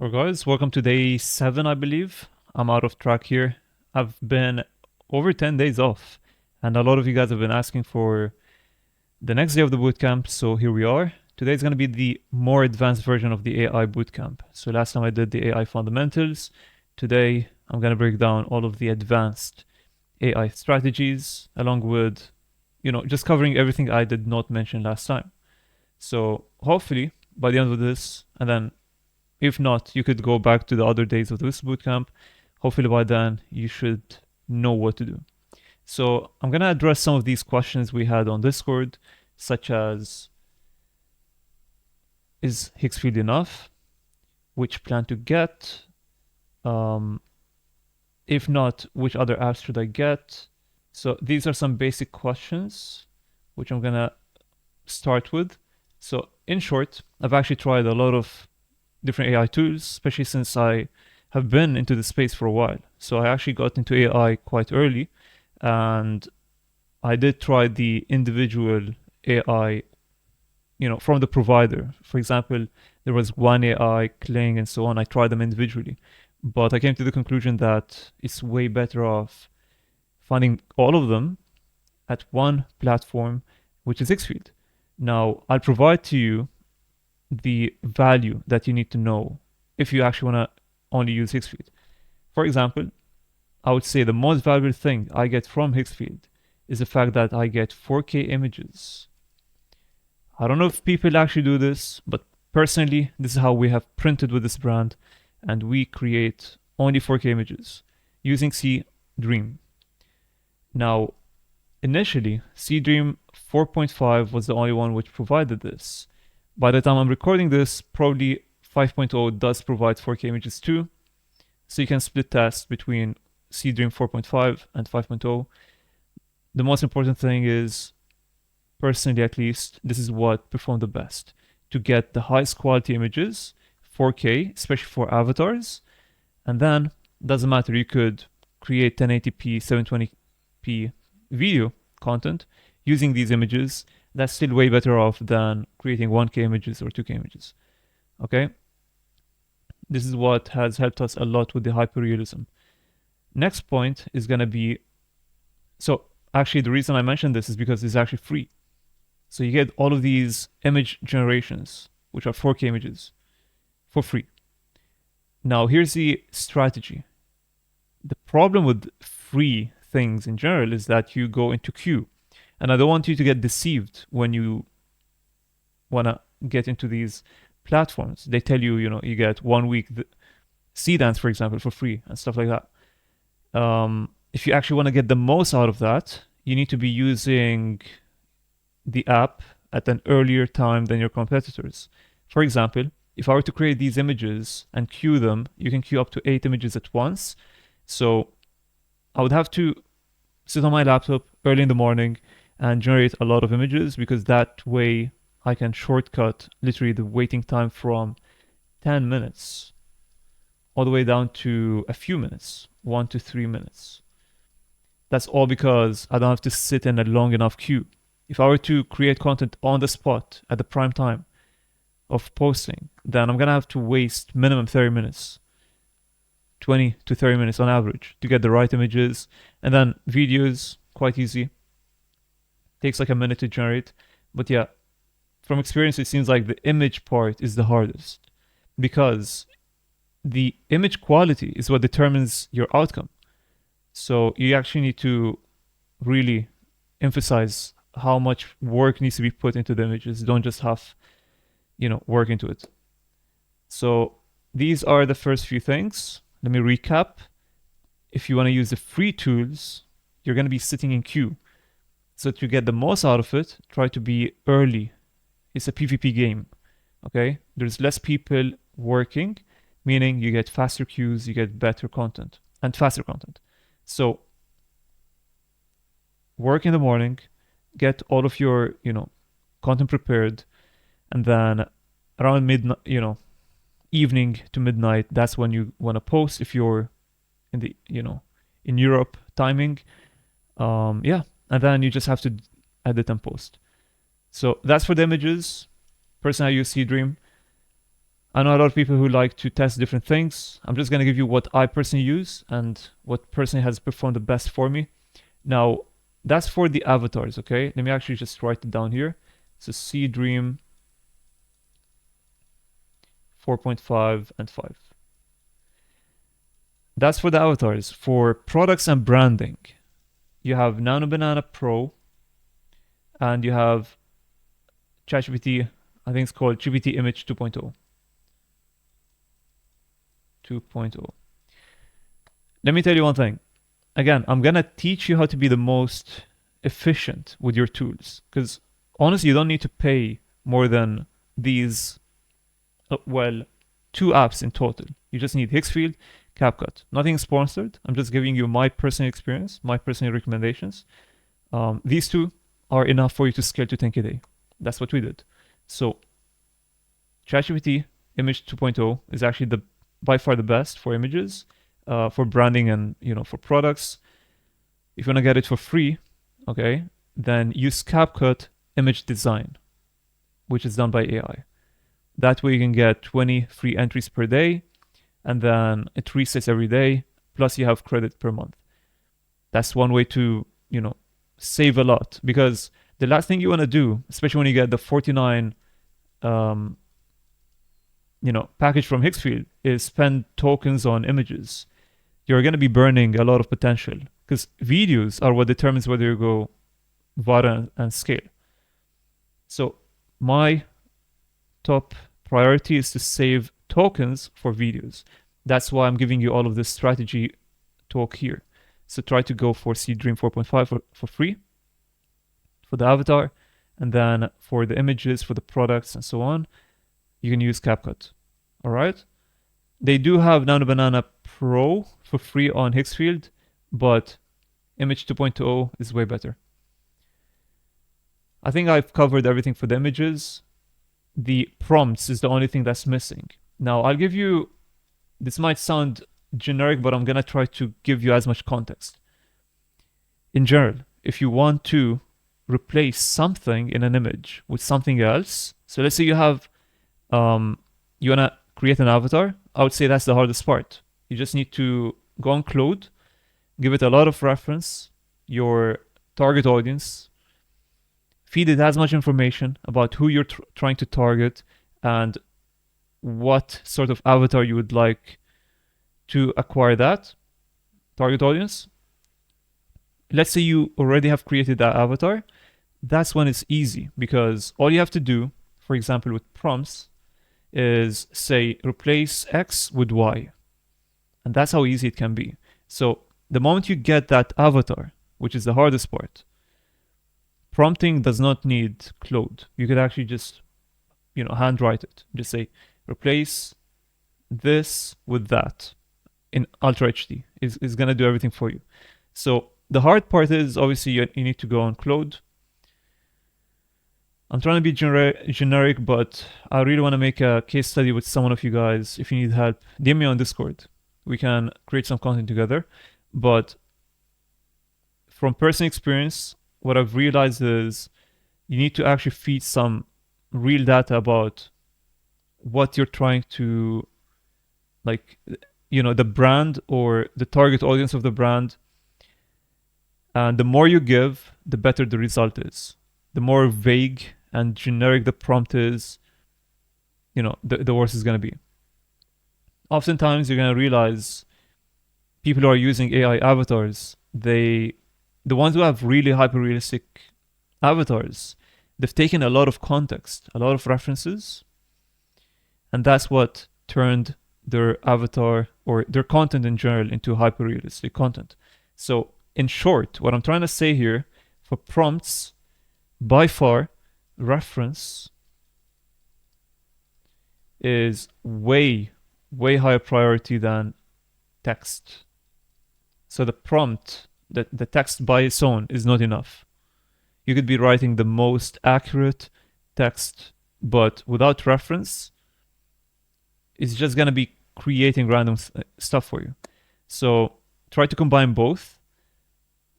Alright guys, welcome to day 7 I believe. I'm out of track here. I've been over 10 days off and a lot of you guys have been asking for the next day of the bootcamp, so here we are. Today is going to be the more advanced version of the AI bootcamp. So last time I did the AI fundamentals. Today I'm going to break down all of the advanced AI strategies along with, just covering everything I did not mention last time. So hopefully by the end of this, and then if not, you could go back to the other days of this bootcamp. Hopefully by then you should know what to do. So I'm going to address some of these questions we had on Discord, such as, is Higgs field enough? Which plan to get? If not, which other apps should I get? So these are some basic questions, which I'm going to start with. So in short, I've actually tried a lot of different AI tools, especially since I have been into the space for a while. So I actually got into AI quite early, and I did try the individual AI, from the provider. For example, there was one AI, Kling, and so on. I tried them individually, but I came to the conclusion that it's way better off finding all of them at one platform, which is Xfield. Now, I'll provide to you the value that you need to know if you actually want to only use Higgsfield. For example, I would say the most valuable thing I get from Higgsfield is the fact that I get 4K images. I don't know if people actually do this, but personally, this is how we have printed with this brand, and we create only 4K images using Seedream. Now, initially, Seedream 4.5 was the only one which provided this. By the time I'm recording this, probably 5.0 does provide 4K images too. So you can split test between Seedream 4.5 and 5.0. The most important thing is, personally at least, this is what performed the best. To get the highest quality images, 4K, especially for avatars. And then, doesn't matter, you could create 1080p, 720p video content using these images. That's still way better off than creating 1K images or 2K images. Okay? This is what has helped us a lot with the hyperrealism. Next point is going to be, so actually the reason I mentioned this is because it's actually free. So you get all of these image generations, which are 4K images, for free. Now here's the strategy. The problem with free things in general is that you go into queue. And I don't want you to get deceived when you want to get into these platforms. They tell you, you get 1 week Seedance, for example, for free and stuff like that. If you actually want to get the most out of that, you need to be using the app at an earlier time than your competitors. For example, if I were to create these images and queue them, you can queue up to 8 images at once. So I would have to sit on my laptop early in the morning and generate a lot of images, because that way I can shortcut literally the waiting time from 10 minutes all the way down to a few minutes, 1 to 3 minutes. That's all because I don't have to sit in a long enough queue. If I were to create content on the spot at the prime time of posting, then I'm gonna have to waste minimum 30 minutes, 20 to 30 minutes on average to get the right images. And then videos, quite easy. Takes like a minute to generate. But yeah, from experience, it seems like the image part is the hardest, because the image quality is what determines your outcome. So you actually need to really emphasize how much work needs to be put into the images. Don't just have, work into it. So these are the first few things. Let me recap. If you want to use the free tools, you're going to be sitting in queue. So to get the most out of it, try to be early. It's a PvP game, okay? There's less people working, meaning you get faster queues, you get better content, and faster content. So work in the morning, get all of your, content prepared, and then around midnight, evening to midnight, that's when you want to post if you're in the, in Europe timing. And then you just have to edit and post. So that's for the images. Personally, I use Seedream. I know a lot of people who like to test different things. I'm just going to give you what I personally use and what personally has performed the best for me. Now, that's for the avatars, okay? Let me actually just write it down here. So Seedream 4.5 and 5. That's for the avatars. For products and branding, you have Nano Banana Pro and you have ChatGPT, I think it's called GPT Image 2.0. 2.0. Let me tell you one thing. Again, I'm gonna teach you how to be the most efficient with your tools, because honestly, you don't need to pay more than these, well, 2 apps in total. You just need Hixfield, CapCut. Nothing sponsored. I'm just giving you my personal experience, my personal recommendations. These 2 are enough for you to scale to 10K a day. That's what we did. So ChatGPT Image 2.0 is actually by far the best for images, for branding and for products. If you want to get it for free, okay, then use CapCut Image Design, which is done by AI. That way you can get 20 free entries per day, and then it resets every day, plus you have credit per month. That's one way to, save a lot, because the last thing you want to do, especially when you get the 49 package from Hixfield, is spend tokens on images. You're going to be burning a lot of potential, because videos are what determines whether you go viral and scale. So my top priority is to save tokens for videos. That's why I'm giving you all of this strategy talk here. So try to go for Seedream 4.5 for free for the avatar, and then for the images, for the products and so on, you can use CapCut. All right. They do have Nano Banana Pro for free on Hixfield, but Image 2.0 is way better. I think I've covered everything for the images. The prompts is the only thing that's missing. Now, I'll give you, this might sound generic, but I'm gonna try to give you as much context. In general, if you want to replace something in an image with something else, so let's say you have, you wanna create an avatar, I would say that's the hardest part. You just need to go on Claude, give it a lot of reference, your target audience, feed it as much information about who you're trying to target and what sort of avatar you would like to acquire that target audience. Let's say you already have created that avatar. That's when it's easy, because all you have to do, for example, with prompts, is say replace X with Y. And that's how easy it can be. So the moment you get that avatar, which is the hardest part, prompting does not need Claude. You could actually just, handwrite it. Just say replace this with that in Ultra HD. Is going to do everything for you. So the hard part is obviously you need to go on Claude. I'm trying to be generic, but I really want to make a case study with someone of you guys. If you need help, DM me on Discord. We can create some content together. But from personal experience, what I've realized is you need to actually feed some real data about what you're trying to, the brand or the target audience of the brand. And the more you give, the better the result is. The more vague and generic the prompt is, the worse it's going to be. Oftentimes, you're going to realize people who are using AI avatars, the ones who have really hyper-realistic avatars, they've taken a lot of context, a lot of references, and that's what turned their avatar or their content in general into hyper-realistic content. So in short, what I'm trying to say here, for prompts, by far, reference is way higher priority than text. So the prompt, the text by its own is not enough. You could be writing the most accurate text, but without reference, it's just going to be creating random stuff for you. So try to combine both.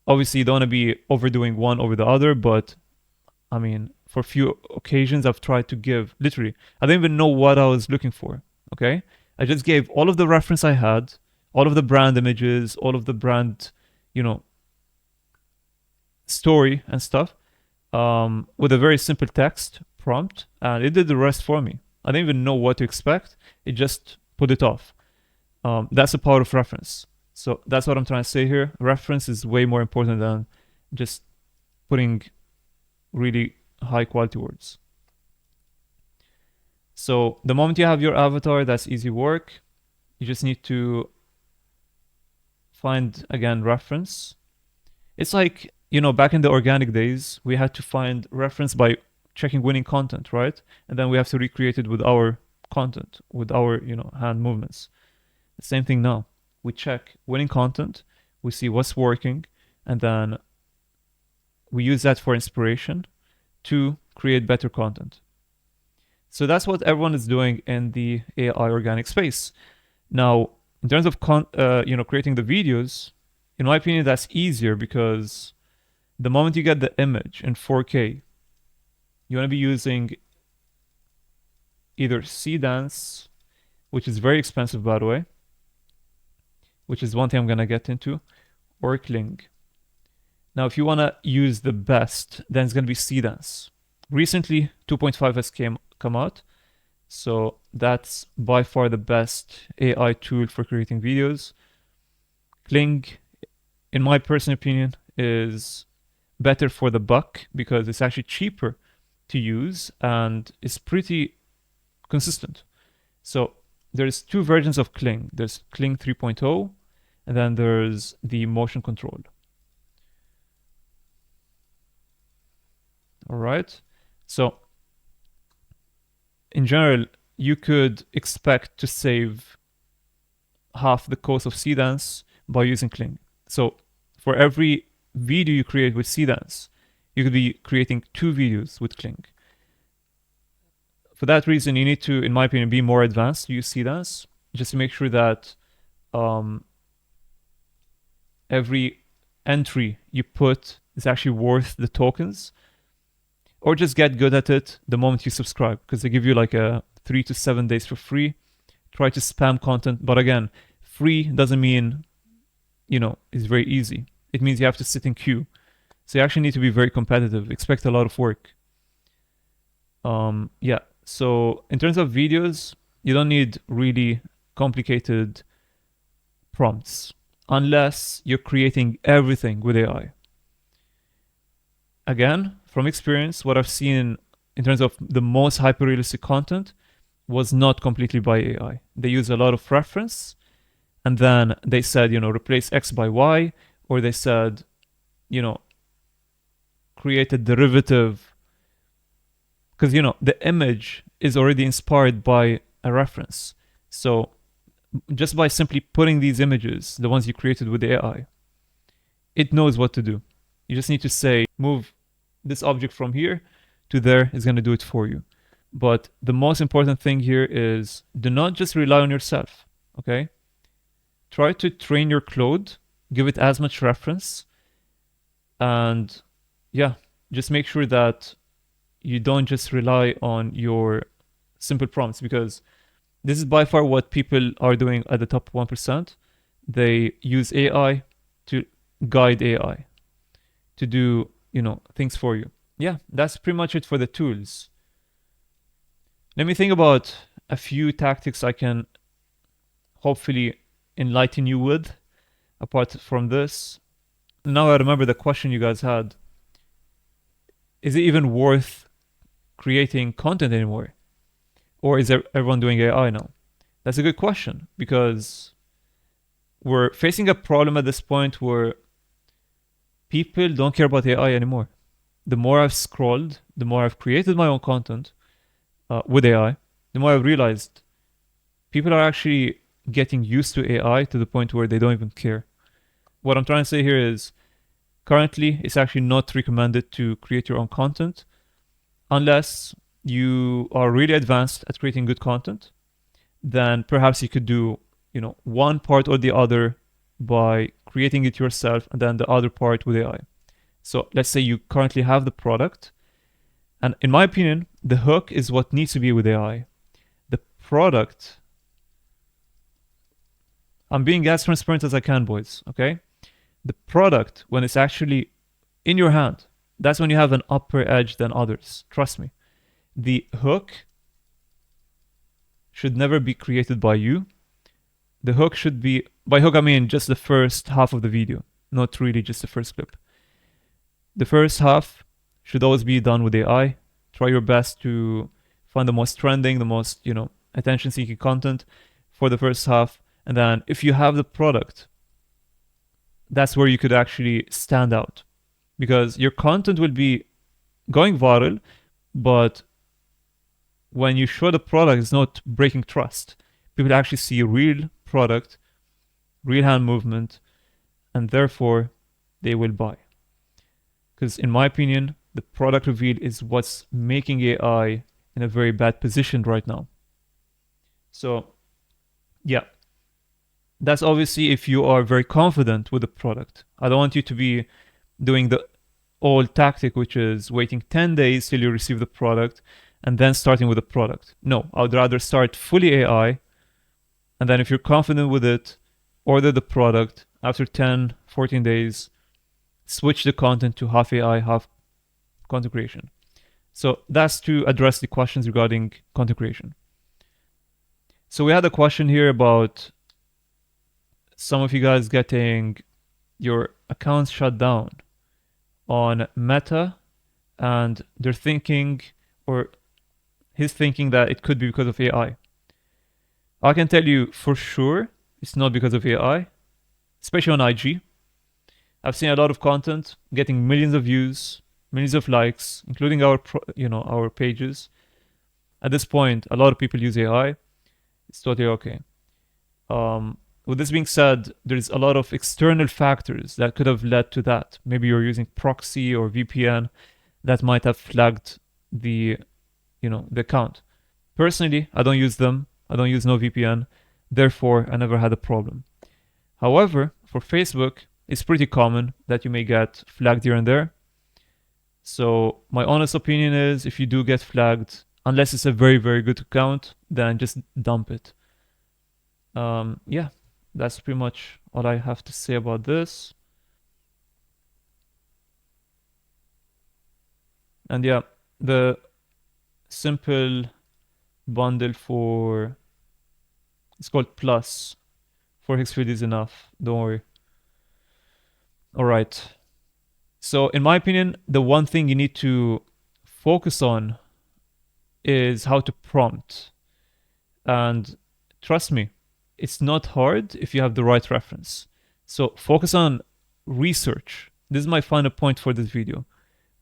Obviously, you don't want to be overdoing one over the other, but for a few occasions I've tried to give, literally, I didn't even know what I was looking for, okay? I just gave all of the reference I had, all of the brand images, all of the brand, story and stuff, with a very simple text prompt, and it did the rest for me. I didn't even know what to expect. It just put it off. That's the power of reference. So that's what I'm trying to say here. Reference is way more important than just putting really high quality words. So the moment you have your avatar, that's easy work. You just need to find, again, reference. It's like, back in the organic days, we had to find reference by checking winning content, right? And then we have to recreate it with our content, with our, hand movements. The same thing now. We check winning content, we see what's working, and then we use that for inspiration to create better content. So that's what everyone is doing in the AI organic space. Now, in terms of creating the videos, in my opinion, that's easier because the moment you get the image in 4K, you want to be using either Seedance, which is very expensive, by the way, which is one thing I'm going to get into, or Kling. Now, if you want to use the best, then it's going to be Seedance. Recently, 2.5 has come out, so that's by far the best AI tool for creating videos. Kling, in my personal opinion, is better for the buck because it's actually cheaper to use and it's pretty consistent. So there's two versions of Kling. There's Kling 3.0 and then there's the motion control. All right. So in general, you could expect to save half the cost of Seedance by using Kling. So for every video you create with Seedance, you could be creating 2 videos with Kling. For that reason, you need to, in my opinion, be more advanced to use Seedance, just to make sure that every entry you put is actually worth the tokens, or just get good at it the moment you subscribe, because they give you like a 3 to 7 days for free. Try to spam content, but again, free doesn't mean, it's very easy. It means you have to sit in queue. So you actually need to be very competitive, expect a lot of work. Yeah, so in terms of videos, you don't need really complicated prompts unless you're creating everything with AI. Again, from experience, what I've seen in terms of the most hyper-realistic content was not completely by AI. They use a lot of reference, and then they said, replace X by Y, or they said, create a derivative, because, the image is already inspired by a reference. So just by simply putting these images, the ones you created with the AI, it knows what to do. You just need to say, move this object from here to there, it's going to do it for you. But the most important thing here is do not just rely on yourself, okay? Try to train your code, give it as much reference, and yeah, just make sure that you don't just rely on your simple prompts, because this is by far what people are doing at the top 1%. They use AI to guide AI to do, things for you. Yeah, that's pretty much it for the tools. Let me think about a few tactics I can hopefully enlighten you with apart from this. Now I remember the question you guys had. Is it even worth creating content anymore? Or is everyone doing AI now? That's a good question, because we're facing a problem at this point where people don't care about AI anymore. The more I've scrolled, the more I've created my own content with AI, the more I've realized people are actually getting used to AI to the point where they don't even care. What I'm trying to say here is currently it's actually not recommended to create your own content unless you are really advanced at creating good content. Then perhaps you could do, one part or the other by creating it yourself and then the other part with AI. So let's say you currently have the product And in my opinion, the hook is what needs to be with AI. The product, I'm being as transparent as I can, boys, okay? The product, when it's actually in your hand, that's when you have an upper edge than others. Trust me. The hook should never be created by you. The hook should be, by hook I mean just the first half of the video, not really just the first clip. The first half should always be done with AI. Try your best to find the most trending, the most, attention-seeking content for the first half. And then if you have the product, that's where you could actually stand out. Because your content will be going viral, but when you show the product, it's not breaking trust. People actually see real product, real hand movement, and therefore they will buy. Because in my opinion, the product reveal is what's making AI in a very bad position right now. So yeah, that's obviously if you are very confident with the product. I don't want you to be doing the old tactic, which is waiting 10 days till you receive the product and then starting with the product. No, I would rather start fully AI, and then if you're confident with it, order the product. After 10, 14 days, switch the content to half AI, half content creation. So that's to address the questions regarding content creation. So we had a question here about some of you guys getting your accounts shut down on Meta, and they're thinking, or he's thinking that it could be because of AI. I can tell you for sure it's not because of AI, especially on IG. I've seen a lot of content getting millions of views, millions of likes, including our pages. At this point, a lot of people use AI. It's totally okay. With this being said, there's a lot of external factors that could have led to that. Maybe you're using proxy or VPN that might have flagged the account. Personally, I don't use them. I don't use no VPN. Therefore, I never had a problem. However, for Facebook, it's pretty common that you may get flagged here and there. So my honest opinion is if you do get flagged, unless it's a very, very good account, then just dump it. Yeah, that's pretty much all I have to say about this. And yeah, the simple bundle it's called Plus. 4 is enough, don't worry. All right. So in my opinion, the one thing you need to focus on is how to prompt. And trust me, it's not hard if you have the right reference. So focus on research. This is my final point for this video.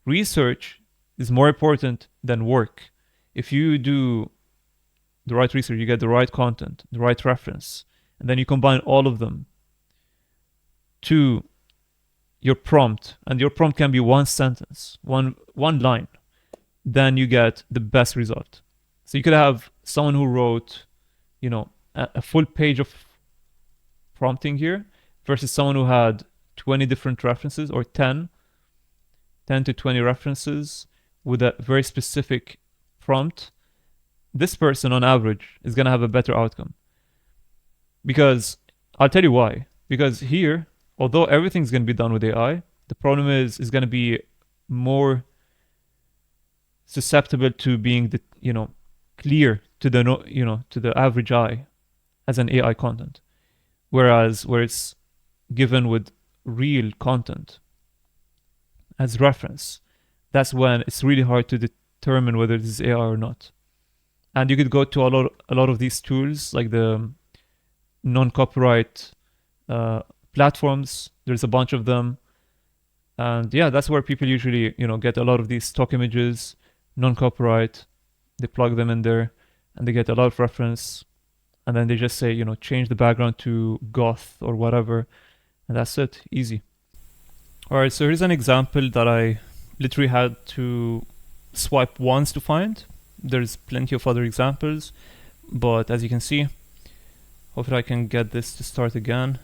Research is more important than work. If you do the right research, you get the right content, the right reference, and then you combine all of them to your prompt, and your prompt can be one sentence, one line, then you get the best result. So you could have someone who wrote, a full page of prompting here versus someone who had 20 different references or 10 to 20 references with a very specific prompt. This person on average is going to have a better outcome. Because I'll tell you why. Because here, although everything's going to be done with AI, the problem is going to be more susceptible to being clear to the average eye as an AI content. Whereas where it's given with real content as reference, that's when it's really hard to determine whether this is AI or not. And you could go to a lot of these tools, like the non-copyright platforms. There's a bunch of them. And yeah, that's where people usually, get a lot of these stock images, non-copyright. They plug them in there and they get a lot of reference. And then they just say, change the background to goth or whatever. And that's it, easy. All right, so here's an example that I literally had to swipe once to find. There's plenty of other examples, but as you can see, hopefully I can get this to start again.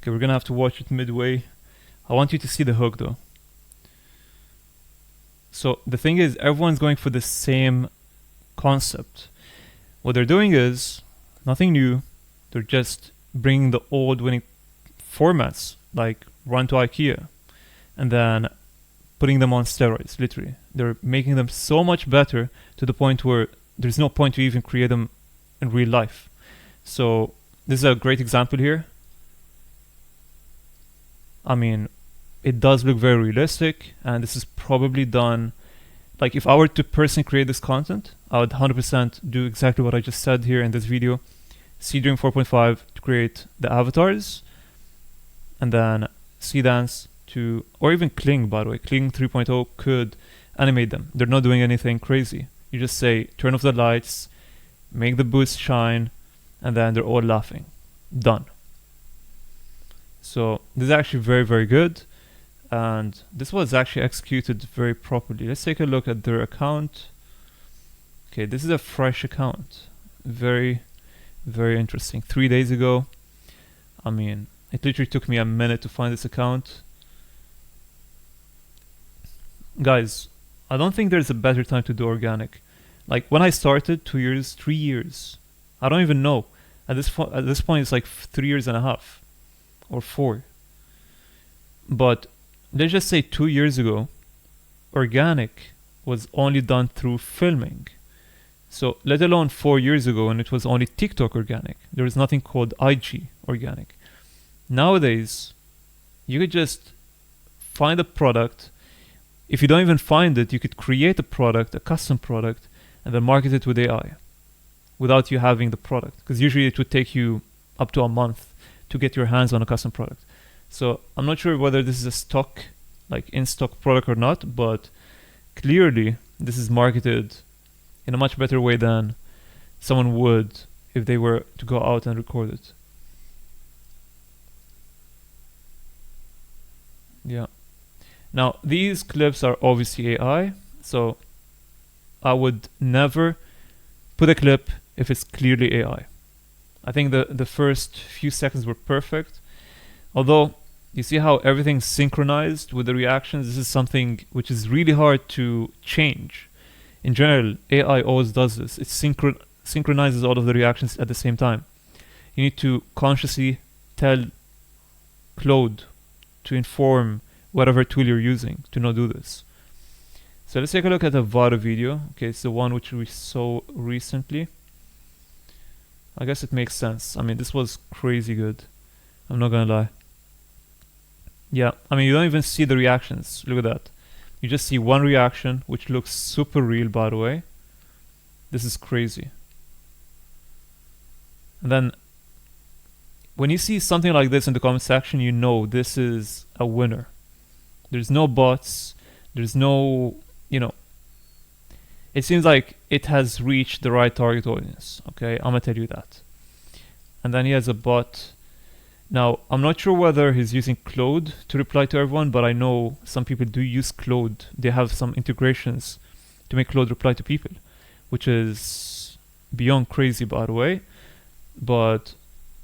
Okay, we're gonna have to watch it midway. I want you to see the hook though. So the thing is, everyone's going for the same concept. What they're doing is nothing new. They're just bringing the old winning formats, like run to IKEA, and then putting them on steroids, literally. They're making them so much better to the point where there's no point to even create them in real life. So this is a great example here. I mean, it does look very realistic, and this is probably done, like if I were to personally create this content, I would 100% do exactly what I just said here in this video. Dream 4.5 to create the avatars, and then Dance to, or even Kling, by the way. Kling 3.0 could animate them. They're not doing anything crazy. You just say, turn off the lights, make the boots shine, and then they're all laughing. Done. So this is actually very, very good. And this was actually executed very properly. Let's take a look at their account. Okay, this is a fresh account. Very, very interesting. 3 days ago. I mean, it literally took me a minute to find this account. Guys, I don't think there's a better time to do organic. Like when I started, 2 years, 3 years. I don't even know. At this point, it's like 3 years and a half or 4. But let's just say 2 years ago, organic was only done through filming. So let alone 4 years ago, and it was only TikTok organic. There was nothing called IG organic. Nowadays, you could just find a product. If you don't even find it, you could create a product, a custom product, and then market it with AI without you having the product. Because usually it would take you up to a month to get your hands on a custom product. So I'm not sure whether this is a stock, like in-stock product or not, but clearly this is marketed in a much better way than someone would if they were to go out and record it. Yeah. Now, these clips are obviously AI, so I would never put a clip if it's clearly AI. I think the first few seconds were perfect. Although, you see how everything's synchronized with the reactions? This is something which is really hard to change. In general, AI always does this. It synchronizes all of the reactions at the same time. You need to consciously tell Claude to inform whatever tool you're using to not do this. So let's take a look at a Vado video. Okay, it's the one which we saw recently. I guess it makes sense. I mean, this was crazy good. I'm not gonna lie. Yeah, I mean, you don't even see the reactions. Look at that. You just see one reaction, which looks super real, by the way. This is crazy. And then, when you see something like this in the comment section, you know this is a winner. There's no bots. There's no, it seems like it has reached the right target audience. Okay, I'm gonna tell you that. And then he has a bot. Now, I'm not sure whether he's using Claude to reply to everyone, but I know some people do use Claude. They have some integrations to make Claude reply to people, which is beyond crazy, by the way. But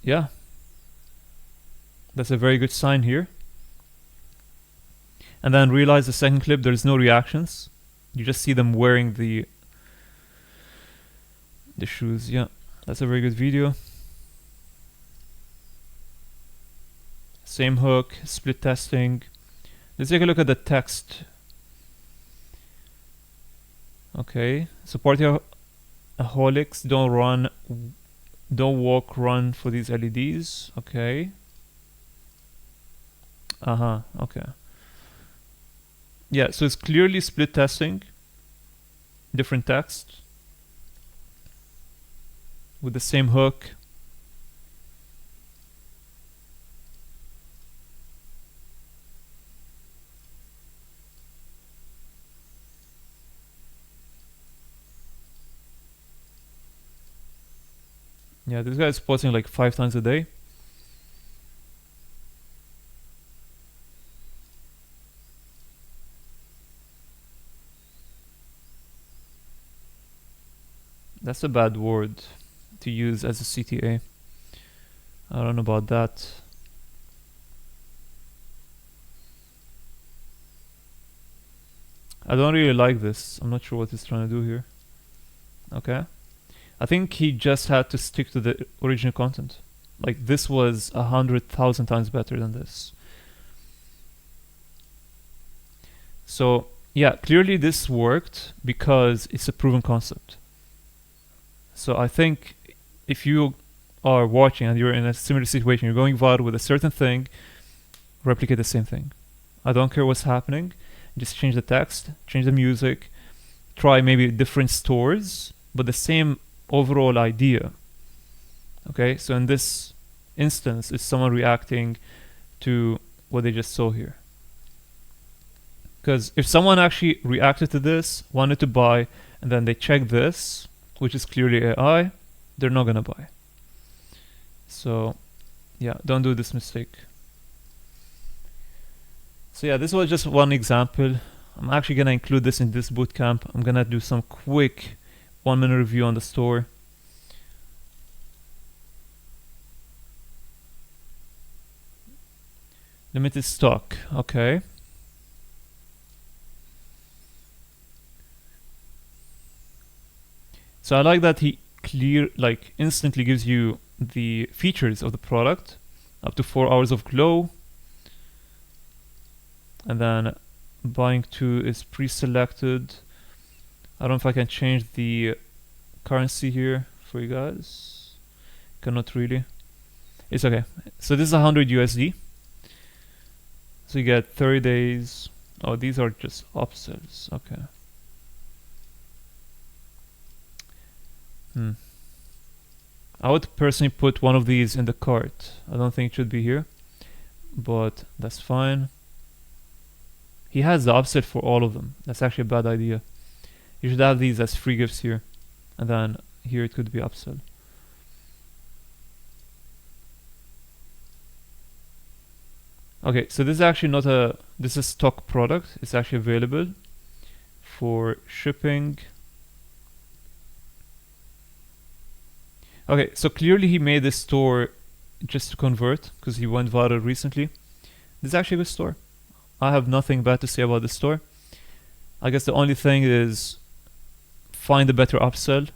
yeah, that's a very good sign here. And then realize the second clip, there's no reactions. You just see them wearing the shoes. Yeah, that's a very good video. Same hook, split testing. Let's take a look at the text. Okay, supporting aholics, don't walk, run for these LEDs. Okay. Okay. Yeah, so it's clearly split testing, different text with the same hook. Yeah, this guy is posting like 5 times a day. That's a bad word to use as a CTA. I don't know about that. I don't really like this. I'm not sure what he's trying to do here. Okay. I think he just had to stick to the original content. Like, this was 100,000 times better than this. So, yeah, clearly this worked because it's a proven concept. So I think if you are watching and you're in a similar situation, you're going viral with a certain thing, replicate the same thing. I don't care what's happening. Just change the text, change the music, try maybe different stores, but the same overall idea. Okay, so in this instance, it's someone reacting to what they just saw here. Because if someone actually reacted to this, wanted to buy, and then they check this, which is clearly AI, they're not gonna buy. So yeah, don't do this mistake. So yeah, this was just one example. I'm actually gonna include this in this bootcamp. I'm gonna do some quick 1-minute review on the store. Limited stock, okay. So I like that he instantly gives you the features of the product, up to 4 hours of glow, and then buying to is pre-selected. I don't know if I can change the currency here for you guys. Cannot really. It's okay. So this is 100 USD. So you get 30 days. Oh, these are just upsells. Okay. I would personally put one of these in the cart. I don't think it should be here, but that's fine. He has the upsell for all of them. That's actually a bad idea. You should have these as free gifts here, and then here it could be upsell. Okay, so this is actually not this is stock product. It's actually available for shipping. Okay, so clearly he made this store just to convert because he went viral recently. This is actually a good store. I have nothing bad to say about this store. I guess the only thing is find a better upsell,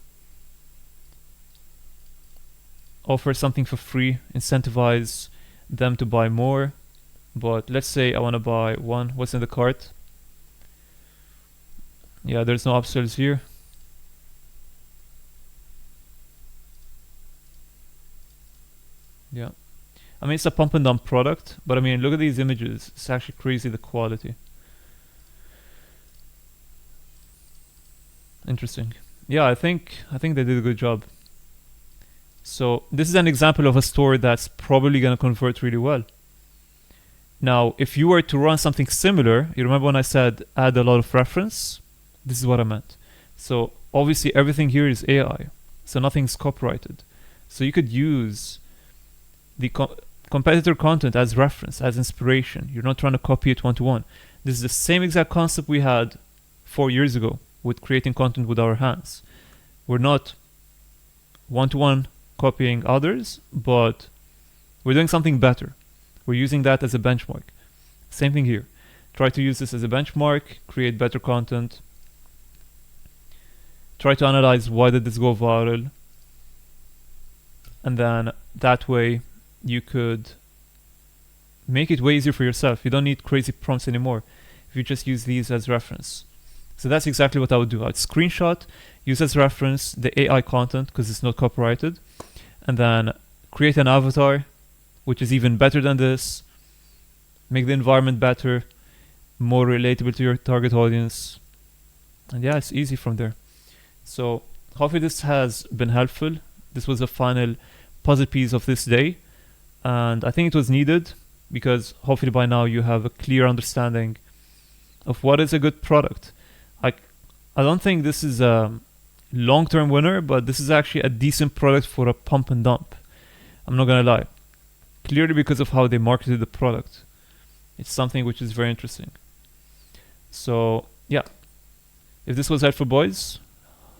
offer something for free, incentivize them to buy more. But let's say I want to buy one. What's in the cart? Yeah, there's no upsells here. Yeah, I mean, it's a pump and dump product, but I mean, look at these images. It's actually crazy, the quality. Interesting. Yeah, I think they did a good job. So this is an example of a store that's probably gonna convert really well. Now, if you were to run something similar, you remember when I said add a lot of reference? This is what I meant. So obviously everything here is AI, so nothing's copyrighted. So you could use the competitor content as reference, as inspiration. You're not trying to copy it one-to-one. This is the same exact concept we had 4 years ago with creating content with our hands. We're not one-to-one copying others, but we're doing something better. We're using that as a benchmark. Same thing here. Try to use this as a benchmark, create better content. Try to analyze why did this go viral. And then that way you could make it way easier for yourself. You don't need crazy prompts anymore if you just use these as reference. So that's exactly what I would do. I'd screenshot, use as reference the AI content because it's not copyrighted, and then create an avatar which is even better than this, make the environment better, more relatable to your target audience, and yeah, it's easy from there. So hopefully this has been helpful. This was the final puzzle piece of this day, and I think it was needed because hopefully by now you have a clear understanding of what is a good product. I don't think this is a long-term winner, but this is actually a decent product for a pump and dump. I'm not gonna lie. Clearly because of how they marketed the product. It's something which is very interesting. So yeah, if this was helpful, boys,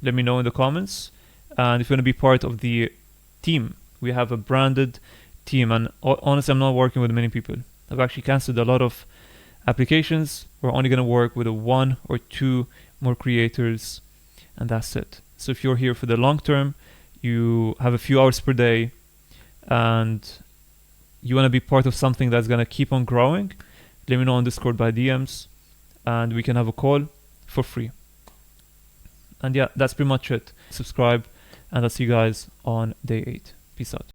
let me know in the comments. And if you want to be part of the team, we have a branded team, and honestly I'm not working with many people. I've actually cancelled a lot of applications. We're only going to work with 1 or 2 more creators, and that's it. So if you're here for the long term, you have a few hours per day, and you want to be part of something that's going to keep on growing, let me know on Discord by DMs, and we can have a call for free. And yeah, that's pretty much it. Subscribe, and I'll see you guys on day 8. Peace out.